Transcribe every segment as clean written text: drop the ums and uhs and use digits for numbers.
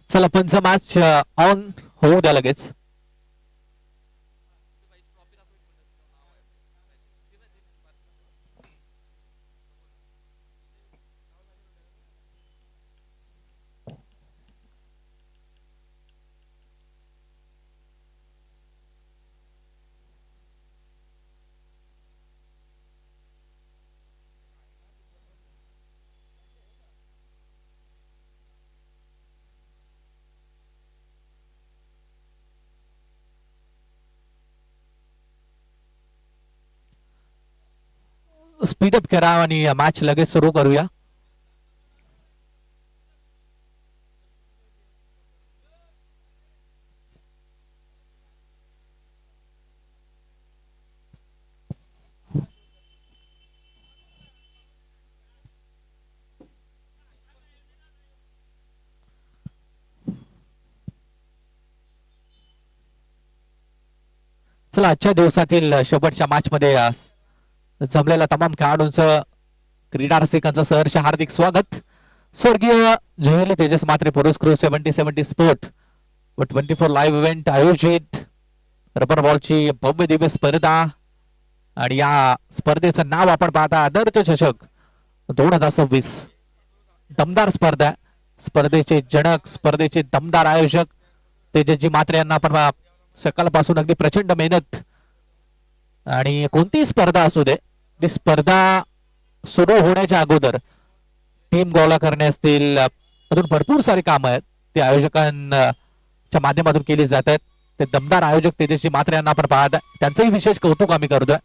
चला पंच match on होऊ द्या लगेच. स्पीडअप करा आणि मॅच लगेच सुरू करूया. चला आजच्या दिवसातील शेवटच्या मॅच मध्ये जमलेल्या तमाम खेळाडूंचं क्रीडा रसिकांचं सहर्ष हार्दिक स्वागत. स्वर्गीय जयले तेजस मात्रे पुरस्कृत 70-70 स्पोर्ट व 24 लाईव्ह इव्हेंट आयोजित रबर बॉलची भव्य दिव्य स्पर्धा आणि या स्पर्धेचं नाव आपण पाहता आदर्श चषक 2026. दमदार स्पर्धा. स्पर्धेचे जनक, स्पर्धेचे दमदार आयोजक तेजसजी मात्रे यांना आपण सकाळपासून अगदी प्रचंड मेहनत आणि कोणती स्पर्धा असू दे, ती स्पर्धा सुरू होण्याच्या अगोदर टीम गोळा करणे असतील, अजून भरपूर सारी कामं आहेत ते आयोजकांच्या माध्यमातून केली जात आहेत. ते दमदार आयोजक तेजस्वी मात्रे यांना आपण पाहत आहे, त्यांचंही विशेष कौतुक आम्ही करतोय.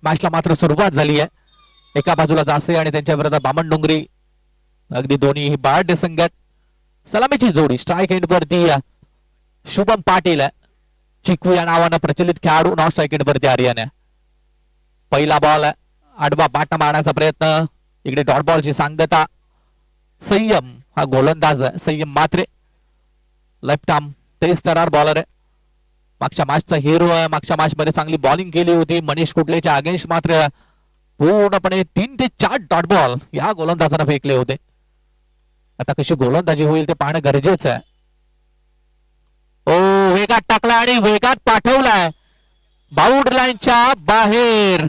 मॅचला मात्र सुरुवात झाली आहे. एका बाजूला जासे आणि त्यांच्या विरोधात बामण डोंगरी, अगदी दोन्ही ही बाळडे संघात. सलामीची जोडी स्ट्राईक एंड वरती शुभम पाटील चिकू या नावानं प्रचलित खेळाडू, नॉन स्ट्राईक एंड वरती आर्यन. पहिला बॉल आडवा बाटा मारण्याचा प्रयत्न, इकडे डॉट बॉलची सांगता. संयम हा गोलंदाज आहे, संयम मात्रे लेफ्ट आर्म तेज तरार बॉलर आहे. मागच्या मॅचचा हिरो आहे, मागच्या मॅच मध्ये चांगली बॉलिंग केली होती. मनीष कुटलेच्या अगेन्स्ट मात्र पूर्णपणे 3 ते 4 डॉट बॉल या गोलंदाजानं फेकले होते. आता कशी गोलंदाजी होईल ते पाहणं गरजेचं आहे. ओ वेगात टाकला आणि वेगात पाठवलाय, बाउंड लाईनच्या बाहेर.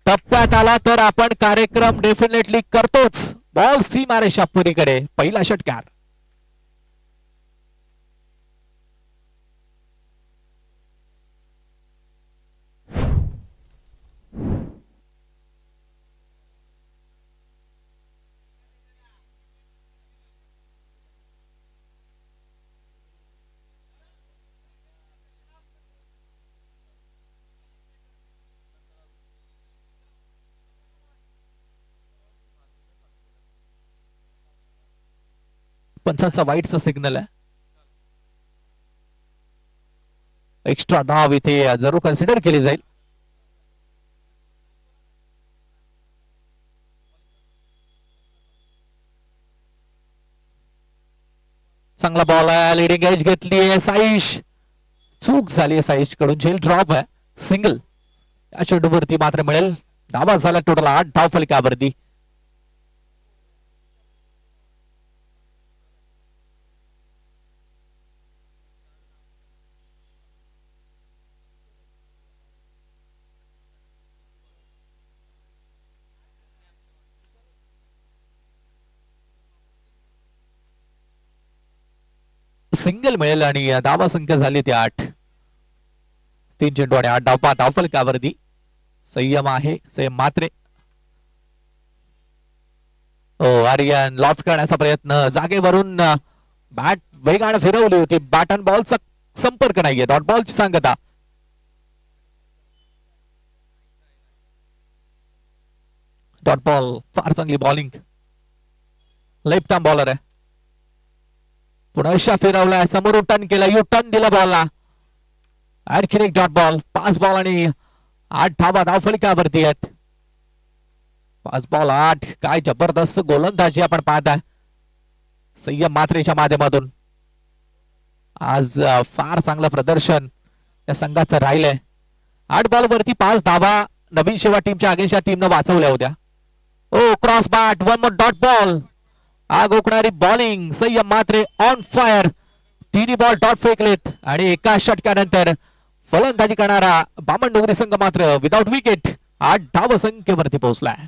टप्प्यात आला तर आपण कार्यक्रम डेफिनेटली करतोच. बॉल सीमारेषा पुरीकडे, पहिला षटकार. पंचांचा वाईटचा सिग्नल आहे. एक्स्ट्रा धाव इथे जरूर कन्सिडर केली जाईल. चांगला बॉल आहे, लिडिंग एज घेतली आहे साईश. चूक झाली आहे साईश कडून, झेल ड्रॉप आहे. सिंगल या चेंडूवरती मात्र मिळेल. धावा झाला टोटल 8 धाव फलकावरती. सिंगल मिळेल आणि धावा संख्या झाली ती 8. 3 चेंडू आणि 8 धावा धावफलकावरती. संयम आहे, संयम मात्रे. आर्यन लॉफ्ट करण्याचा प्रयत्न, जागेवरून बॅट वेगाने फिरवली होती. बॅट आणि बॉलचा संपर्क नाहीये, डॉट बॉलची सांगता. डॉट बॉल, फार चांगली बॉलिंग. लेफ्ट आर्म बॉलर आहे. पुन्हा फिरवलाय, समोरून टर्न केला, यू टर्न दिला बॉलला. आणखीन एक डॉट बॉल. 5 बॉल आणि 8 धावा धावफलकावरती आहेत. 5 बॉल 8. काय जबरदस्त गोलंदाजी आपण पाहताय संयम मात्रेच्या माध्यमातून. आज फार चांगलं प्रदर्शन या संघाचं राहिलंय. 8 बॉल वरती 5 धावा नवीन शेवा टीमच्या अगेन्स्ट या टीमनं वाचवल्या होत्या. Oh cross bat, one more dot ball. आग ओकणारी bowling Sanyam Matre on fire. तिन्ही बॉल डॉट फेकलेत आणि एका षटकानंतर फलंदाजी करणारा बामणडोंगरी संघ मात्र विदाउट विकेट 8 धाव संख्येवरती पोहोचलाय.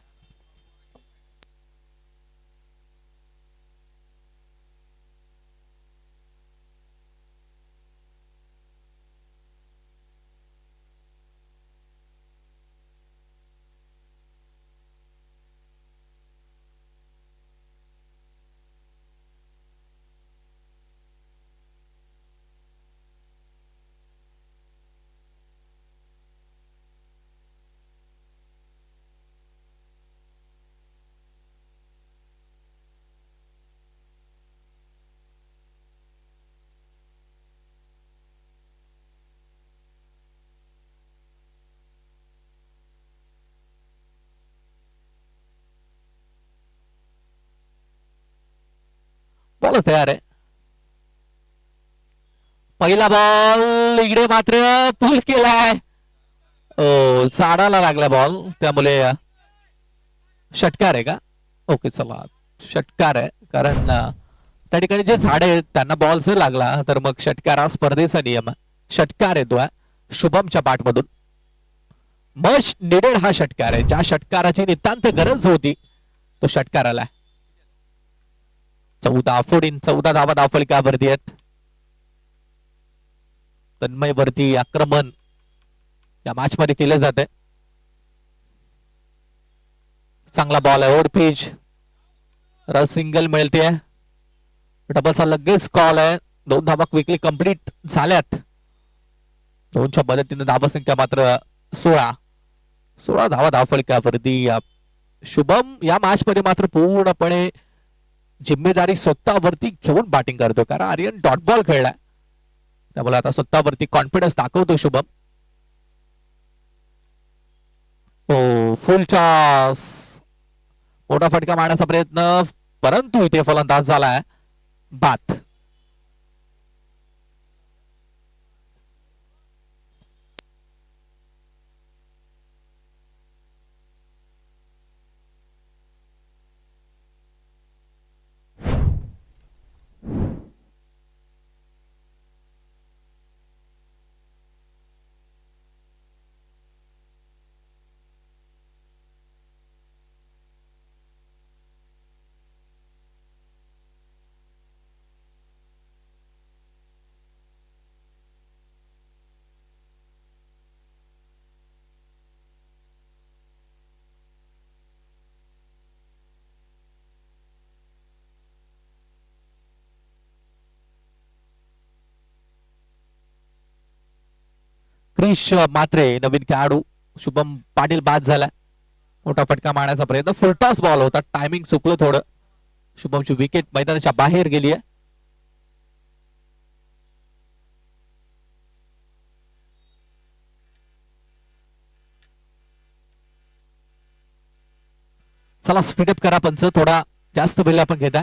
बॉल तयार आहे. पहिला बॉल इकडे मात्र पुल केलाय. साडाला लागला बॉल, त्यामुळे षटकार आहे का? ओके चला षटकार आहे, कारण त्या ठिकाणी जे झाड आहेत त्यांना बॉल जर लागला तर मग षटकार हा स्पर्धेचा नियम. षटकार येतो शुभमच्या पाठमधून. मच निडेड हा षटकार आहे. ज्या षटकाराची नितांत गरज होती तो षटकार आला. 14 धावा धावफलकावरती आहेत. तन्मय वरती आक्रमण या मॅच मध्ये केलं जाते. चांगला बॉल आहे ओव्हर पिच. सिंगल मिळते. डबलचा लगेच कॉल आहे. 2 धावा क्विकली कंप्लीट झाल्यात. 2च्या मदतीने धावा संख्या मात्र 16 धावा धावफलकावरती. शुभम या मॅच मध्ये मात्र पूर्णपणे जिम्मेदारी स्वतःवरती घेऊन बॅटिंग करतो, कारण आर्यन डॉट बॉल खेळलाय. त्यामुळे आता स्वतःवरती कॉन्फिडन्स दाखवतो शुभम. फुल टॉस. मोठा फटका मारण्याचा प्रयत्न, परंतु इथे फलंदाज झालाय बाद. क्रिश मात्रे नवीन खेळाडू. शुभम पाटील बाद झाला. मोठा फटका मारण्याचा प्रयत्न, फुलटॉस बॉल होता, टायमिंग चुकलं थोडं. शुभमची विकेट मैदानाच्या बाहेर गेली आहे. चला स्पीडअप करा पंच, थोडा जास्त बिल आपण घेता.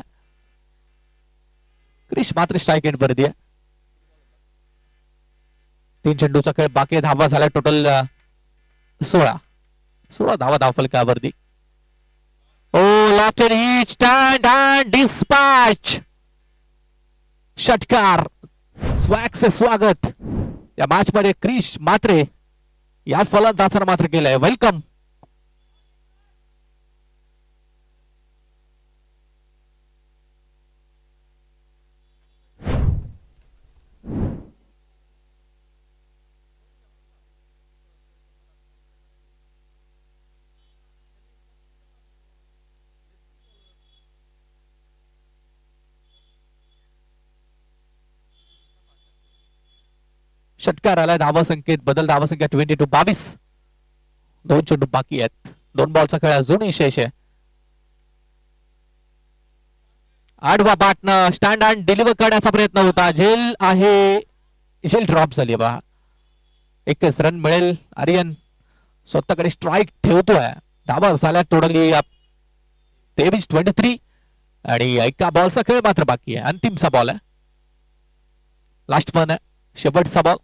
क्रिश मात्र स्ट्राईक एंड वरती आहे. 3 चेंडूचा खेळ बाकी. धावा झाला टोटल 16 धावा धावफलकावरती. Left hit stand and dispatch. षटकार. स्वॅग से स्वागत या मॅच मध्ये क्रिश मात्रे या फलंदाजानं मात्र केलंय. वेलकम. षटकार आलाय. धावा संख्येत बदल. धावा संख्या 22. 2 चेंडू बाकी आहेत. 2 बॉलचा खेळ अजूनही शेष आहे. आडवा बॅटनं स्टँड अँड डिलिव्हर करण्याचा प्रयत्न होता. झेल आहे. झेल ड्रॉप झाली बा. 21 रन मिळेल. आर्यन स्वतःकडे स्ट्राईक ठेवतोय. धावा झाल्या टोटली 23 आणि एका बॉलचा खेळ मात्र बाकी आहे. अंतिमचा बॉल आहे. लास्ट वन आहे. शेवटचा बॉल.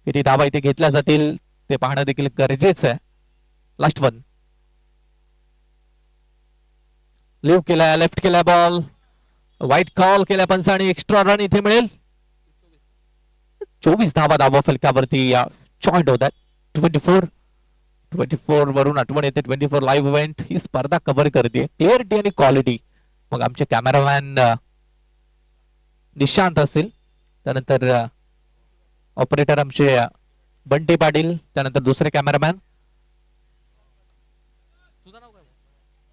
किती धावा इथे घेतल्या जातील ते पाहणं देखील गरजेचं आहे. Last one. लिव्ह केला, लेफ्ट केला बॉल, वाईट कॉल केल्या पंचाने, एक्स्ट्रा रन इथे मिळेल. 24 धावा धावा फलकावरती जॉईंट होत आहेत. 24 वरून आठवण येते 24 लाईव्ह इव्हेंट ही स्पर्धा कव्हर करते. क्लिअरिटी आणि क्वालिटी. मग आमचे कॅमेरामॅन निशांत असतील, त्यानंतर ऑपरेटर आमचे बंटी पाटील, त्यानंतर दुसरे कॅमेरामॅन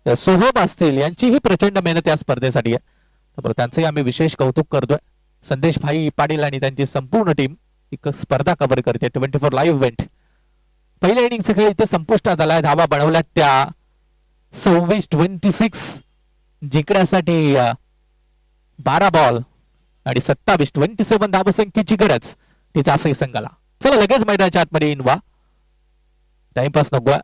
सोहम असतील. यांची ही प्रचंड मेहनत या स्पर्धेसाठी आहे, तर त्यांचंही आम्ही विशेष कौतुक करतोय. संदेश भाई पाटील आणि त्यांची संपूर्ण टीम एक स्पर्धा कव्हर करते. 24 लाईव्ह इव्हेंट. पहिल्या इनिंगचा खेळ इथे संपुष्टात आलाय. धावा बनवल्यात त्या 26-26 जिंकण्यासाठी 12 बॉल आणि 27 धावसंख्येची गरज तिचा असंही संघाला. चला लगेच मैदानाच्या आतमध्ये येईन वा, टाइमपास नको.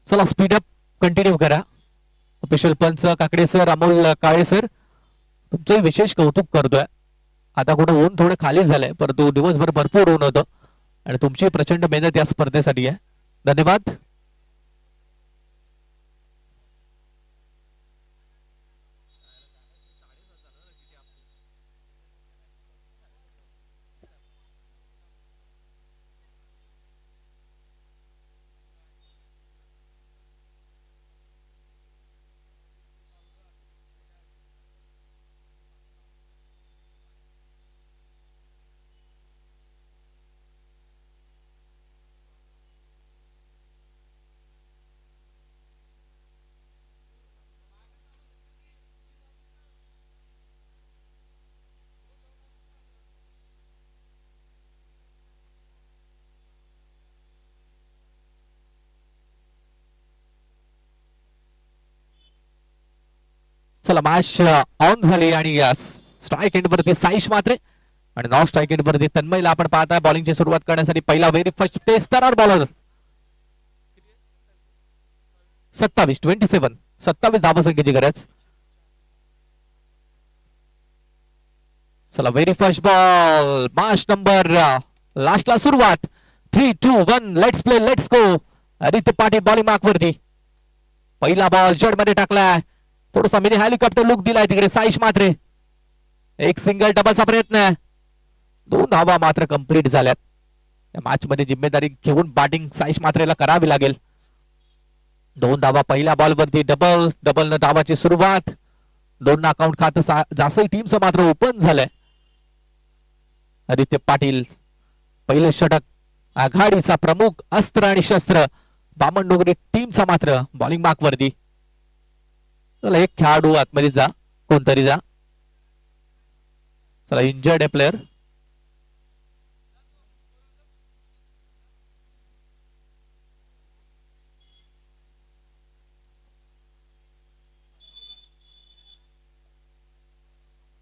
चला स्पीडअप कंटिन्यू करा. ऑफिशियल पंच काकडे सर, अमोल काळे सर, तुमचं विशेष कौतुक करतोय. आता कुठं ऊन थोडं खाली झालंय, परंतु दिवसभर भरपूर ऊन होतं आणि तुमची प्रचंड मेहनत या स्पर्धेसाठी आहे. धन्यवाद. चला मॅच ऑन झाली आणि स्ट्राईक एंड वरती साईश मात्रे आणि नॉन स्ट्राईक एंड वरती तन्मयला आपण पाहताय बॉलिंगची सुरुवात करण्यासाठी पहिला व्हेरी फर्स्ट पेसदार बॉलर 27 धावसंख्येची गरज. चला very first ball match number लास्टला सुरुवात 3, 2, 1 let's play let's go. Aditya Patil bowling mark वरती पहिला बॉल जड मध्ये टाकलाय. थोडासा मिनी हेलिकॉप्टर लुक दिलाय तिकडे साईश मात्रे. एक सिंगल डबलचा प्रयत्न 2 धावा मात्र कंप्लीट झाल्यात. या मॅच मध्ये जिम्मेदारी घेऊन बॅटिंग साईश मात्रेला करावी लागेल. 2 धावा पहिल्या बॉल वरती डबल न धावाची सुरुवात. 2 अकाउंट खातं जासई टीमचं मात्र ओपन झालंय. आदित्य पाटील पहिले षटक आघाडीचा प्रमुख अस्त्र आणि शस्त्र बामणडोंगरी टीमचा मात्र बॉलिंग मार्क वरती. चला एक खेळाडू आतमध्ये जा कोणतरी जा. चला इंजर्ड आहे प्लेअर.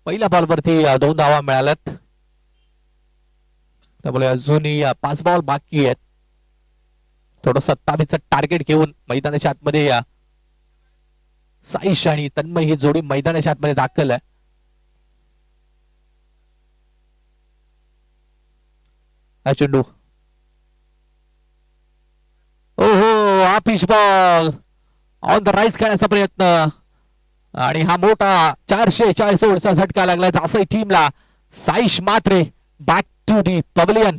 पहिल्या बॉल वरती 2 धावा मिळाल्यात. त्यामुळे अजूनही 5 बॉल बाकी आहेत. थोडं 27चं टार्गेट घेऊन मैदानाच्या आतमध्ये या साईश आणि तन्मय ही जोडी मैदानाच्या आतमध्ये दाखल आहे. हा चेंडू ओहो हा pitch ball on the rice खेळण्याचा प्रयत्न आणि हा मोठा 440 चा झटका लागला जासई टीमला. साईश मात्रे बॅक टू दी पवेलियन.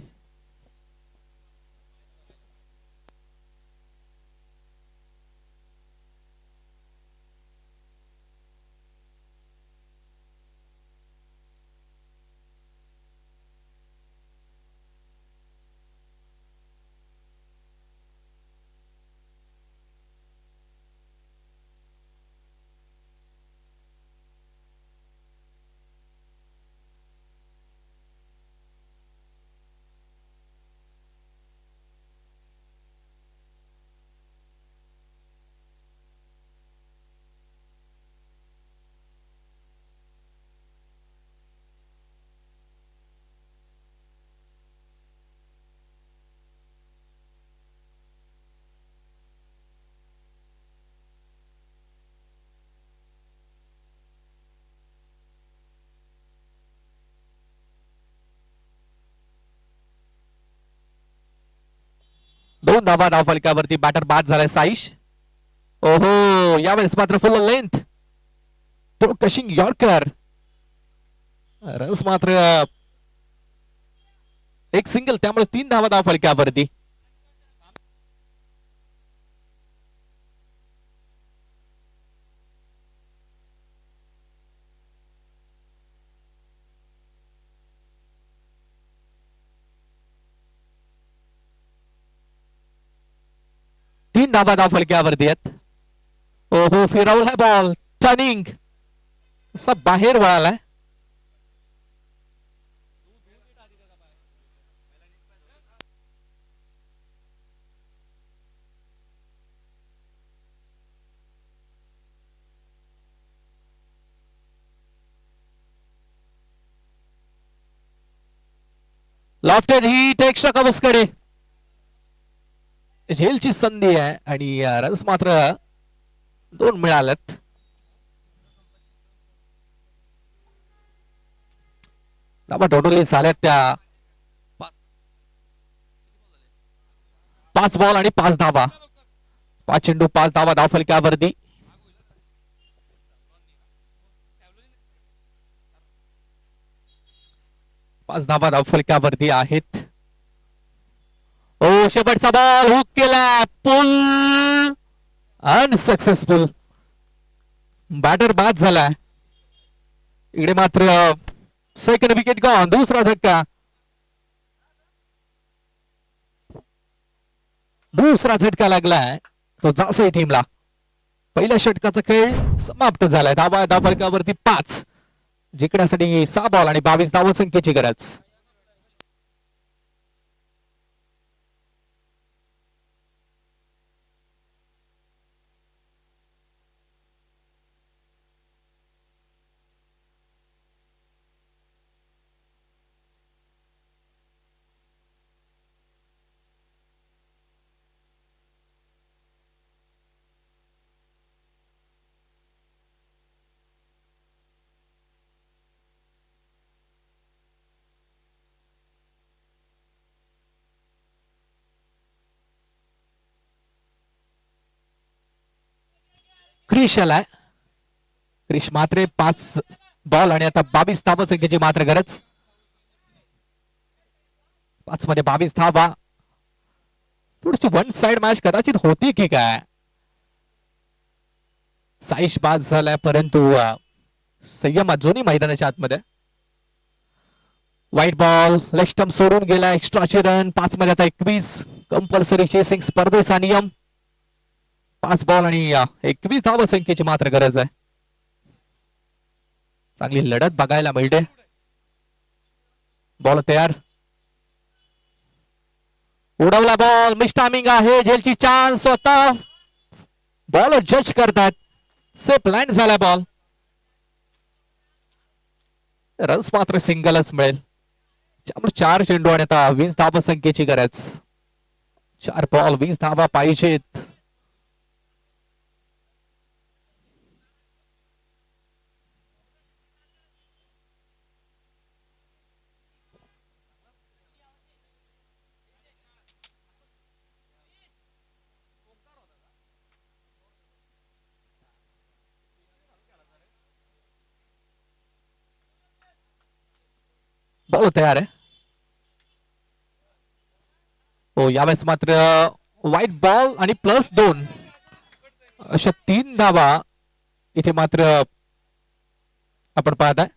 दोन धावा धाव फलकावरती बॅटर बाद झालाय साईश. ओहो यावेळेस मात्र फुल लेंथ तो कशिंग यॉर्कर. रन्स मात्र एक सिंगल त्यामुळे 3 धावा धाव फलकावरती. तीन धावा धाव फलक्यावरती आहेत. ओहो फिरवलाय बॉल टर्निंग सब बाहेर वळालाय. लॉफ्टेड हिट एक्स्ट्रा कवचकडे झेलची संधी आहे आणि रन्स मात्र 2 मिळालेत. धावा टोटली झाल्यात त्या 5 बॉल आणि 5 धावा. 5 चेंडू 5 धावा धाव फलकावरती. पाच धावा धाव फलकावरती आहेत. ओ शेवटचा बॉल हुक केला पुल अनसक्सेसफुल. बॅटर बाद झाला. इकडे मात्र सेकंड विकेट गॉन. दुसरा झटका लागलाय तो जासई टीमला. पहिल्या षटकाचा खेळ समाप्त झालाय. धावा धाव फलकावरती 5 जिंकण्यासाठी 6 बॉल आणि 22 धाव संख्येची गरज. क्रिश आलाय. क्रिश मात्र 5 बॉल आणि आता 22 धावा संख्येची मात्र गरज. 5 मध्ये 22 धावा. थोडीशी वन साइड मॅच कदाचित होती की काय. साईश बाद झालाय परंतु संयम अजूनही मैदानाच्या आतमध्ये. व्हाईट बॉल लेग स्टंप सोडून गेला. एक्स्ट्राचे रन. 5 मध्ये आता 21. कंपल्सरी चेसिंग स्पर्धेचा नियम. 5 बॉल आणि 21 धावा संख्येची मात्र गरज आहे. चांगली लढत बघायला मिळते. बॉल तयार. उडवला बॉल. मिस टायमिंग आहे. झेलची चान्स होता. बॉल जज करतात. सेफ लँड झाला बॉल. रन्स मात्र सिंगलच मिळेल. 4 चेंडू आणि आता 20 धावा संख्येची गरज. 4 बॉल 20 धावा पाहिजेत. बॉल तयार आहे. हो यावेळेस मात्र व्हाईट बॉल आणि +2 अशा 3 धावा इथे मात्र आपण पाहत आहे.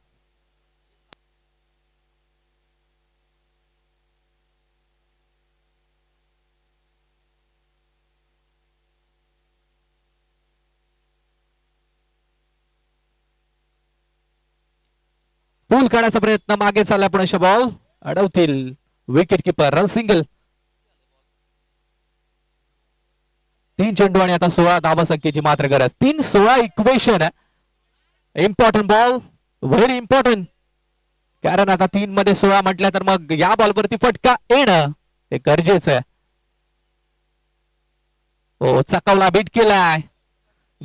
पूल काढायचा प्रयत्न मागे चालला पण अशा बॉल अडवतील विकेट किपर. Run single. 3 चेंडू आणि आता 16 धावा संख्येची मात्र गरज. 3-16 equation. Important ball. Very important. कारण आता 3 मध्ये 16 म्हटल्या तर मग या बॉलवरती फटका येणं हे गरजेचं आहे. हो चकवला. बीट केलाय.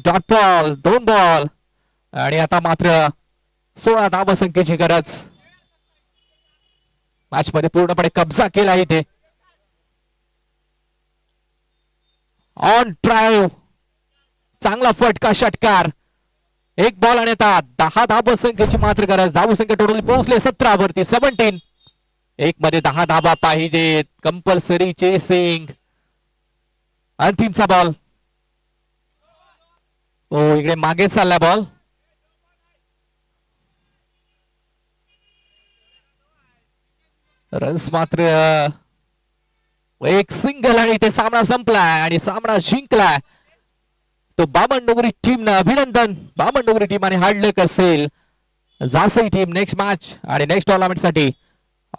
Dot ball. 2 बॉल आणि आता मात्र 16 धावा संख्येची गरज. मॅच मध्ये पूर्णपणे कब्जा केला इथे. On drive. चांगला फटका षटकार. 1 बॉल आणि आता 10 धावा संख्येची मात्र गरज. धावा संख्या टोटल पोहोचले 17 वरती. 17. 1 मध्ये 10 धावा पाहिजेत. Compulsory chasing. अंतिमचा बॉल. हो इकडे मागे चालला बॉल. रन्स मात्र 1 सिंगल आणि इथे सामना संपलाय आणि सामना जिंकलाय तो बामणडोंगरी टीमनं. अभिनंदन. बामणडोंगरी टीमाने हार्डलक असेल जासई टीम नेक्स्ट मॅच आणि नेक्स्ट टुर्नामेंट साठी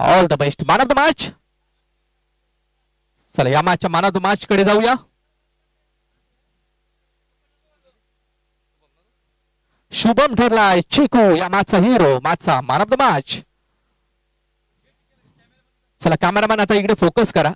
all the best. Man of the match. चला या मॅचच्या मॅन ऑफ द मॅच कडे जाऊया. शुभम ठरलाय चिकू या मॅचचा हिरो. मॅचचा मॅन ऑफ द मॅच. चला कॅमेरामॅन आता इकडे फोकस करा.